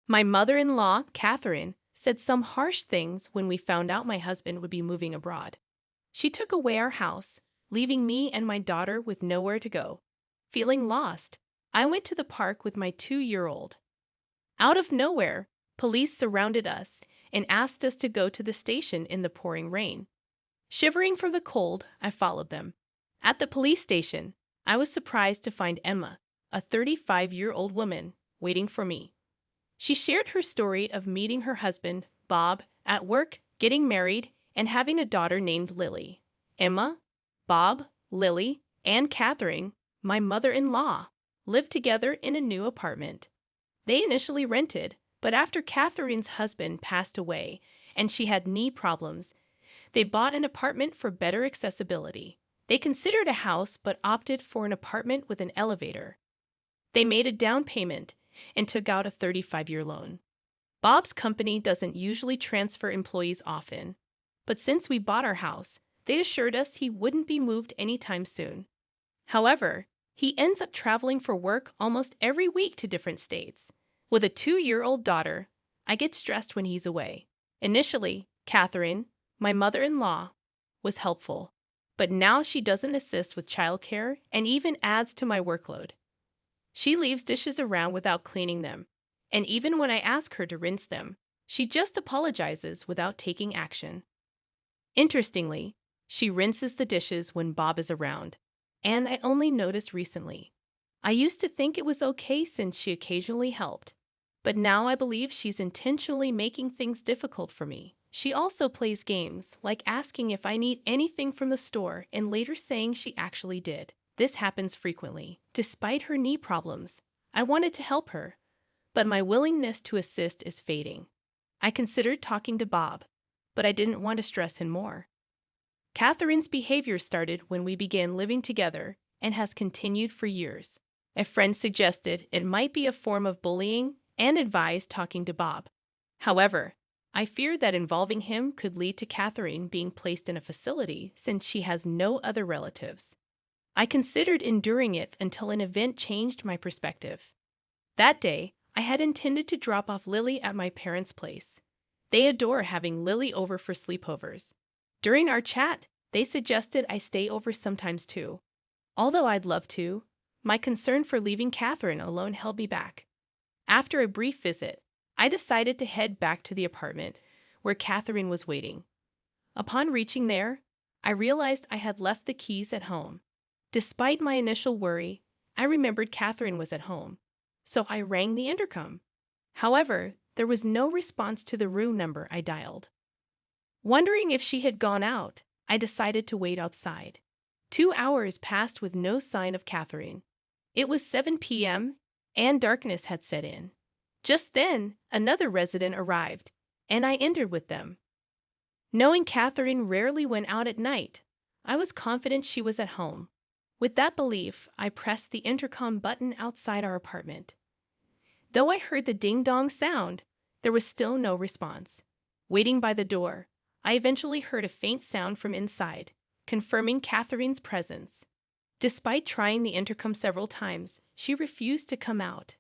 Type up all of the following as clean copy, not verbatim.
My mother-in-law, Catherine, said some harsh things when we found out my husband would be moving abroad. She took away our house, leaving me and my daughter with nowhere to go. Feeling lost, I went to the park with my 2-year-old. Out of nowhere, police surrounded us and asked us to go to the station in the pouring rain. Shivering from the cold, I followed them. At the police station, I was surprised to find Emma, a 35-year-old woman, waiting for me. She shared her story of meeting her husband, Bob, at work, getting married, and having a daughter named Lily. Emma, Bob, Lily, and Catherine, my mother-in-law, lived together in a new apartment. They initially rented, but after Catherine's husband passed away and she had knee problems, they bought an apartment for better accessibility. They considered a house but opted for an apartment with an elevator. They made a down payment and took out a 35-year loan. Bob's company doesn't usually transfer employees often, but since we bought our house, they assured us he wouldn't be moved anytime soon. However, he ends up traveling for work almost every week to different states. With a 2-year-old daughter, I get stressed when he's away. Initially, Catherine, my mother-in-law, was helpful, but now she doesn't assist with childcare and even adds to my workload. She leaves dishes around without cleaning them, and even when I ask her to rinse them, she just apologizes without taking action. Interestingly, she rinses the dishes when Bob is around, and I only noticed recently. I used to think it was okay since she occasionally helped, but now I believe she's intentionally making things difficult for me. She also plays games, like asking if I need anything from the store and later saying she actually did. This happens frequently. Despite her knee problems, I wanted to help her, but my willingness to assist is fading. I considered talking to Bob, but I didn't want to stress him more. Catherine's behavior started when we began living together and has continued for years. A friend suggested it might be a form of bullying and advised talking to Bob. However, I feared that involving him could lead to Catherine being placed in a facility since she has no other relatives. I considered enduring it until an event changed my perspective. That day, I had intended to drop off Lily at my parents' place. They adore having Lily over for sleepovers. During our chat, they suggested I stay over sometimes too. Although I'd love to, my concern for leaving Catherine alone held me back. After a brief visit, I decided to head back to the apartment where Catherine was waiting. Upon reaching there, I realized I had left the keys at home. Despite my initial worry, I remembered Catherine was at home, so I rang the intercom. However, there was no response to the room number I dialed. Wondering if she had gone out, I decided to wait outside. 2 hours passed with no sign of Catherine. It was 7 p.m., and darkness had set in. Just then, another resident arrived, and I entered with them. Knowing Catherine rarely went out at night, I was confident she was at home. With that belief, I pressed the intercom button outside our apartment. Though I heard the ding-dong sound, there was still no response. Waiting by the door, I eventually heard a faint sound from inside, confirming Catherine's presence. Despite trying the intercom several times, she refused to come out.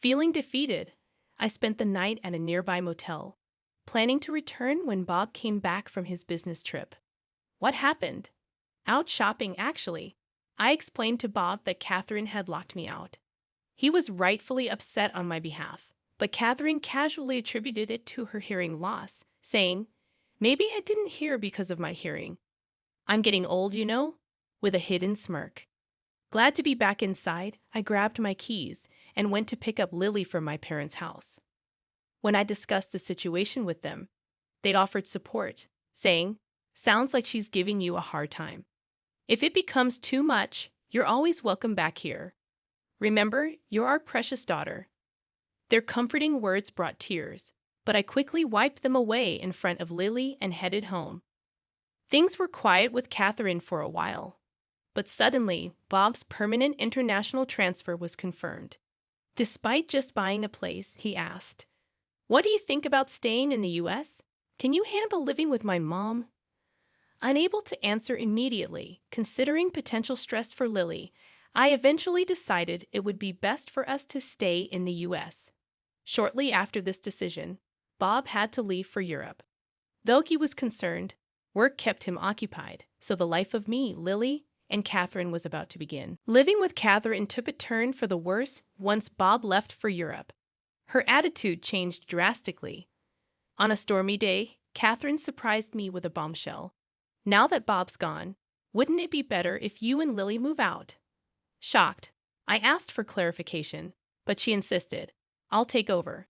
Feeling defeated, I spent the night at a nearby motel, planning to return when Bob came back from his business trip. What happened? Out shopping, actually. I explained to Bob that Catherine had locked me out. He was rightfully upset on my behalf, but Catherine casually attributed it to her hearing loss, saying, "Maybe I didn't hear because of my hearing. I'm getting old, you know," with a hidden smirk. Glad to be back inside, I grabbed my keys and went to pick up Lily from my parents' house. When I discussed the situation with them, they'd offered support, saying, "Sounds like she's giving you a hard time. If it becomes too much, you're always welcome back here. Remember, you're our precious daughter." Their comforting words brought tears, but I quickly wiped them away in front of Lily and headed home. Things were quiet with Catherine for a while, but suddenly, Bob's permanent international transfer was confirmed. Despite just buying a place, he asked, "What do you think about staying in the U.S.? Can you handle living with my mom?" Unable to answer immediately, considering potential stress for Lily, I eventually decided it would be best for us to stay in the U.S. Shortly after this decision, Bob had to leave for Europe. Though he was concerned, work kept him occupied, so the life of me, Lily, and Catherine was about to begin. Living with Catherine took a turn for the worse once Bob left for Europe. Her attitude changed drastically. On a stormy day, Catherine surprised me with a bombshell. "Now that Bob's gone, wouldn't it be better if you and Lily move out?" Shocked, I asked for clarification, but she insisted. "I'll take over.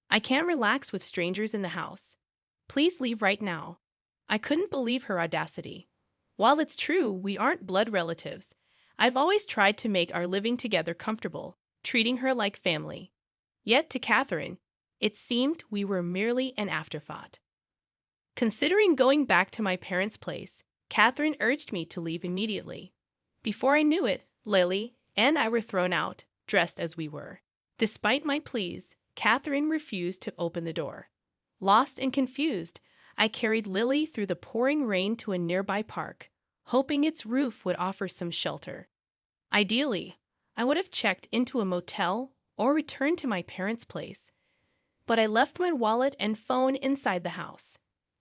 I can't relax with strangers in the house. Please leave right now." I couldn't believe her audacity. While it's true we aren't blood relatives, I've always tried to make our living together comfortable, treating her like family. Yet to Catherine, it seemed we were merely an afterthought. Considering going back to my parents' place, Catherine urged me to leave immediately. Before I knew it, Lily and I were thrown out, dressed as we were. Despite my pleas, Catherine refused to open the door. Lost and confused, I carried Lily through the pouring rain to a nearby park, hoping its roof would offer some shelter. Ideally, I would have checked into a motel or returned to my parents' place, but I left my wallet and phone inside the house.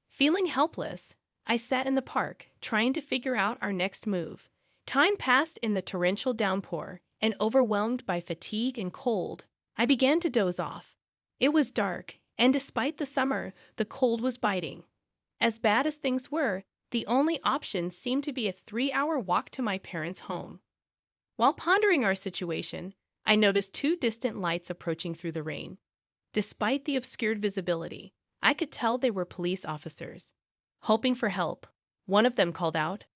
Feeling helpless, I sat in the park, trying to figure out our next move. Time passed in the torrential downpour, and overwhelmed by fatigue and cold, I began to doze off. It was dark, and despite the summer, the cold was biting. As bad as things were, the only option seemed to be a 3-hour walk to my parents' home. While pondering our situation, I noticed 2 distant lights approaching through the rain. Despite the obscured visibility, I could tell they were police officers. Hoping for help, one of them called out,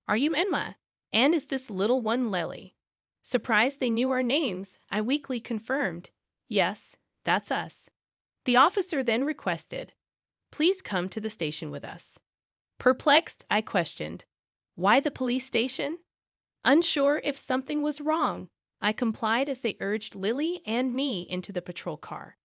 "Are you Enma? And is this little one Lily?" Surprised they knew our names, I weakly confirmed, "Yes, that's us." The officer then requested, "Please come to the station with us." Perplexed, I questioned, "Why the police station?" Unsure if something was wrong, I complied as they urged Lily and me into the patrol car.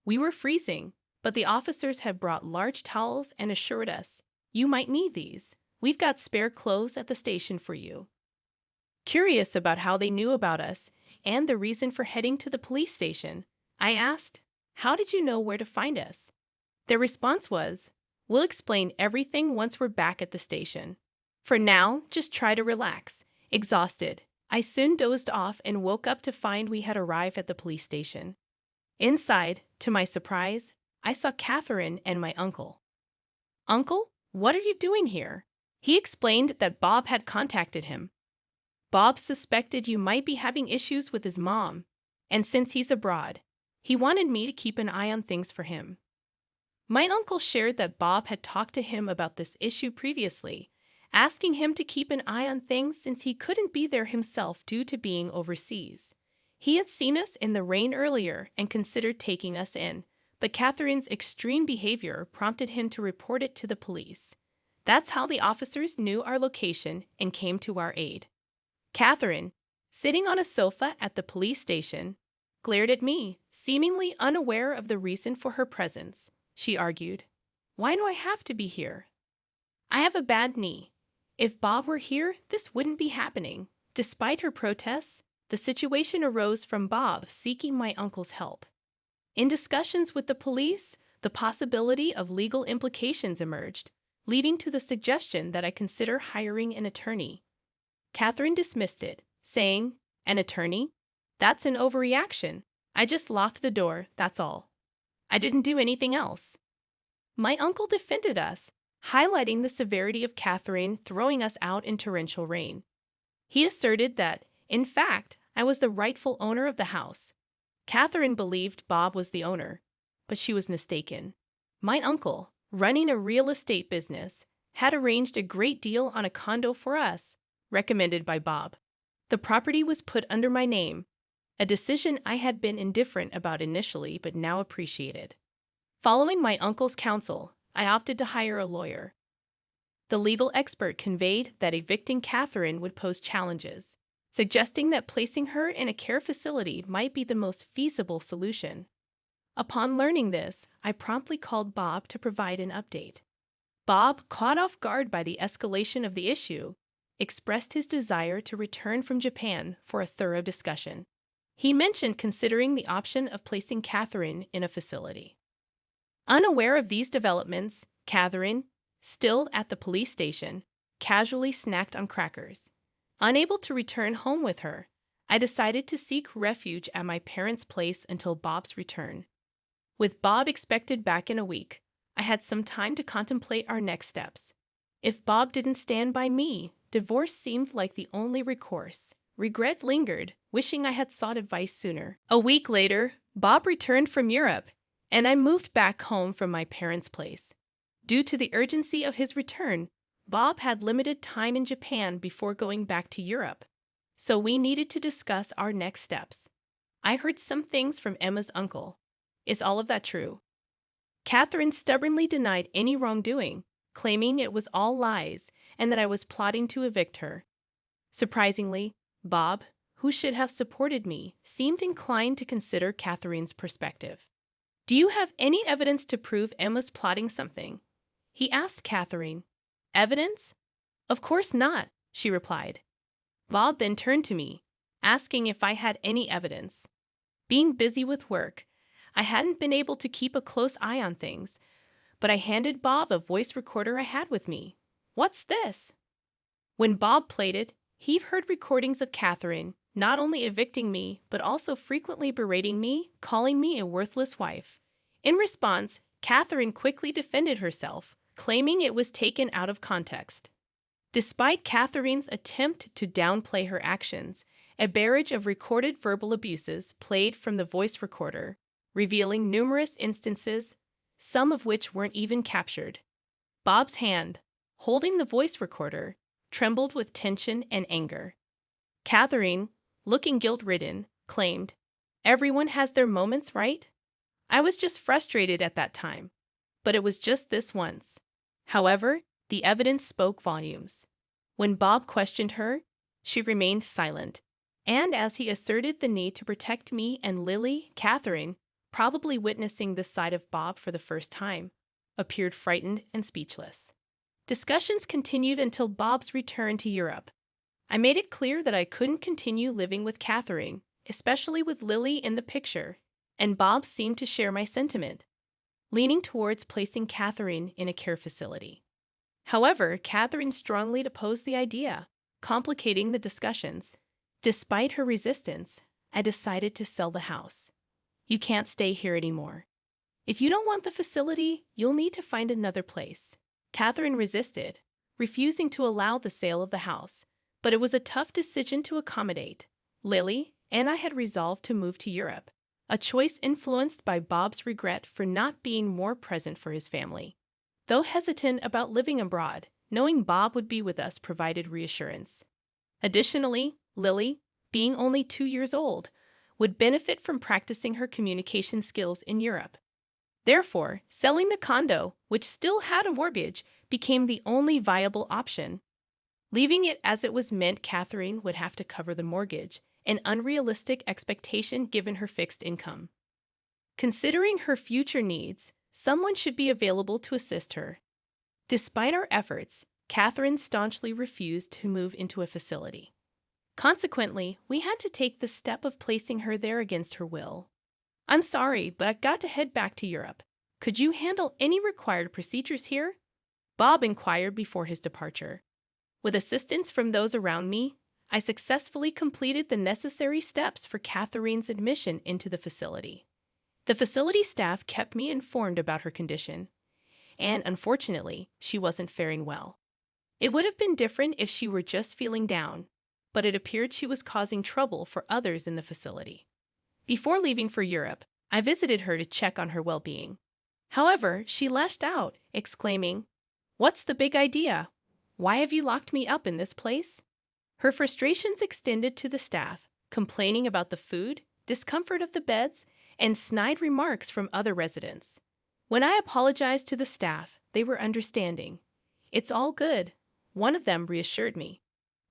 We were freezing, but the officers had brought large towels and assured us, "You might need these. We've got spare clothes at the station for you." Curious about how they knew about us and the reason for heading to the police station, I asked, "How did you know where to find us?" Their response was, "We'll explain everything once we're back at the station. For now, just try to relax." Exhausted, I soon dozed off and woke up to find we had arrived at the police station. Inside, to my surprise, I saw Catherine and my uncle. "Uncle, what are you doing here?" He explained that Bob had contacted him. "Bob suspected you might be having issues with his mom, and since he's abroad, he wanted me to keep an eye on things for him." My uncle shared that Bob had talked to him about this issue previously, asking him to keep an eye on things since he couldn't be there himself due to being overseas. He had seen us in the rain earlier and considered taking us in, but Catherine's extreme behavior prompted him to report it to the police. That's how the officers knew our location and came to our aid. Catherine, sitting on a sofa at the police station, glared at me, seemingly unaware of the reason for her presence. She argued, "Why do I have to be here? I have a bad knee. If Bob were here, this wouldn't be happening." Despite her protests, the situation arose from Bob seeking my uncle's help. In discussions with the police, the possibility of legal implications emerged, leading to the suggestion that I consider hiring an attorney. Catherine dismissed it, saying, "An attorney? That's an overreaction. I just locked the door, that's all. I didn't do anything else." My uncle defended us, highlighting the severity of Catherine throwing us out in torrential rain. He asserted that, in fact, I was the rightful owner of the house. Catherine believed Bob was the owner, but she was mistaken. My uncle, running a real estate business, had arranged a great deal on a condo for us, recommended by Bob. The property was put under my name, a decision I had been indifferent about initially but now appreciated. Following my uncle's counsel, I opted to hire a lawyer. The legal expert conveyed that evicting Catherine would pose challenges, suggesting that placing her in a care facility might be the most feasible solution. Upon learning this, I promptly called Bob to provide an update. Bob, caught off guard by the escalation of the issue, expressed his desire to return from Japan for a thorough discussion. He mentioned considering the option of placing Catherine in a facility. Unaware of these developments, Catherine, still at the police station, casually snacked on crackers. Unable to return home with her, I decided to seek refuge at my parents' place until Bob's return. With Bob expected back in a week, I had some time to contemplate our next steps. If Bob didn't stand by me, divorce seemed like the only recourse. Regret lingered, wishing I had sought advice sooner. A week later, Bob returned from Europe, and I moved back home from my parents' place. Due to the urgency of his return, Bob had limited time in Japan before going back to Europe, so we needed to discuss our next steps. I heard some things from Emma's uncle. Is all of that true? Catherine stubbornly denied any wrongdoing, claiming it was all lies and that I was plotting to evict her. Surprisingly, Bob, who should have supported me, seemed inclined to consider Catherine's perspective. Do you have any evidence to prove Emma's plotting something? He asked Catherine. Evidence? Of course not, she replied. Bob then turned to me, asking if I had any evidence. Being busy with work, I hadn't been able to keep a close eye on things, but I handed Bob a voice recorder I had with me. What's this? When Bob played it, he heard recordings of Catherine not only evicting me, but also frequently berating me, calling me a worthless wife. In response, Catherine quickly defended herself, claiming it was taken out of context. Despite Catherine's attempt to downplay her actions, a barrage of recorded verbal abuses played from the voice recorder, revealing numerous instances, some of which weren't even captured. Bob's hand, holding the voice recorder, trembled with tension and anger. Catherine, looking guilt-ridden, claimed, "Everyone has their moments, right? I was just frustrated at that time, but it was just this once." However, the evidence spoke volumes. When Bob questioned her, she remained silent, and as he asserted the need to protect me and Lily, Catherine, probably witnessing this side of Bob for the first time, appeared frightened and speechless. Discussions continued until Bob's return to Europe. I made it clear that I couldn't continue living with Catherine, especially with Lily in the picture, and Bob seemed to share my sentiment, leaning towards placing Catherine in a care facility. However, Catherine strongly opposed the idea, complicating the discussions. Despite her resistance, I decided to sell the house. You can't stay here anymore. If you don't want the facility, you'll need to find another place. Catherine resisted, refusing to allow the sale of the house, but it was a tough decision to accommodate. Lily and I had resolved to move to Europe, a choice influenced by Bob's regret for not being more present for his family. Though hesitant about living abroad, knowing Bob would be with us provided reassurance. Additionally, Lily, being only 2 years old, would benefit from practicing her communication skills in Europe. Therefore, selling the condo, which still had a mortgage, became the only viable option. Leaving it as it was meant Catherine would have to cover the mortgage, an unrealistic expectation given her fixed income. Considering her future needs, someone should be available to assist her. Despite our efforts, Catherine staunchly refused to move into a facility. Consequently, we had to take the step of placing her there against her will. I'm sorry, but I've got to head back to Europe. Could you handle any required procedures here? Bob inquired before his departure. With assistance from those around me, I successfully completed the necessary steps for Catherine's admission into the facility. The facility staff kept me informed about her condition, and unfortunately, she wasn't faring well. It would have been different if she were just feeling down, but it appeared she was causing trouble for others in the facility. Before leaving for Europe, I visited her to check on her well-being. However, she lashed out, exclaiming, "What's the big idea? Why have you locked me up in this place?" Her frustrations extended to the staff, complaining about the food, discomfort of the beds, and snide remarks from other residents. When I apologized to the staff, they were understanding. "It's all good," one of them reassured me.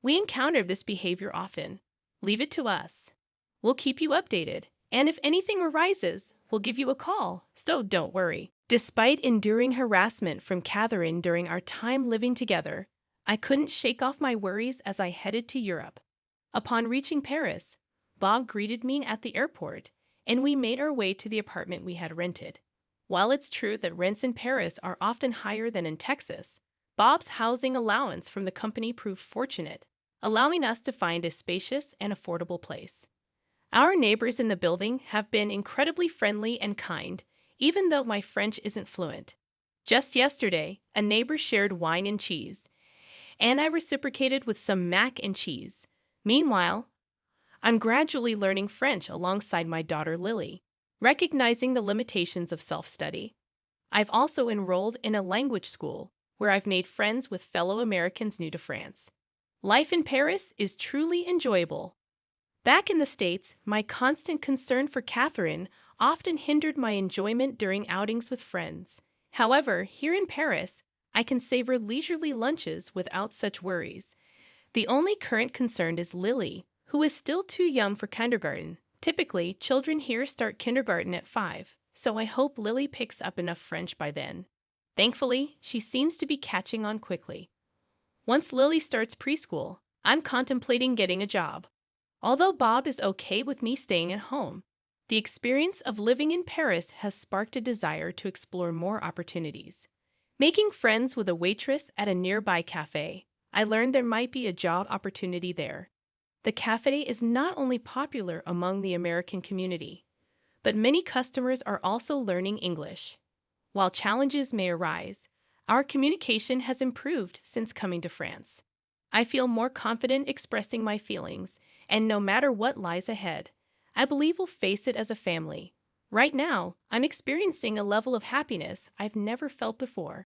"We encounter this behavior often. Leave it to us. We'll keep you updated, and if anything arises, we'll give you a call, so don't worry." Despite enduring harassment from Catherine during our time living together, I couldn't shake off my worries as I headed to Europe. Upon reaching Paris, Bob greeted me at the airport, and we made our way to the apartment we had rented. While it's true that rents in Paris are often higher than in Texas, Bob's housing allowance from the company proved fortunate, allowing us to find a spacious and affordable place. Our neighbors in the building have been incredibly friendly and kind, even though my French isn't fluent. Just yesterday, a neighbor shared wine and cheese, and I reciprocated with some mac and cheese. Meanwhile, I'm gradually learning French alongside my daughter Lily, recognizing the limitations of self-study. I've also enrolled in a language school where I've made friends with fellow Americans new to France. Life in Paris is truly enjoyable. Back in the States, my constant concern for Catherine often hindered my enjoyment during outings with friends. However, here in Paris, I can savor leisurely lunches without such worries. The only current concern is Lily, who is still too young for kindergarten. Typically, children here start kindergarten at 5, so I hope Lily picks up enough French by then. Thankfully, she seems to be catching on quickly. Once Lily starts preschool, I'm contemplating getting a job. Although Bob is okay with me staying at home, the experience of living in Paris has sparked a desire to explore more opportunities. Making friends with a waitress at a nearby cafe, I learned there might be a job opportunity there. The cafe is not only popular among the American community, but many customers are also learning English. While challenges may arise, our communication has improved since coming to France. I feel more confident expressing my feelings, and no matter what lies ahead, I believe we'll face it as a family. Right now, I'm experiencing a level of happiness I've never felt before.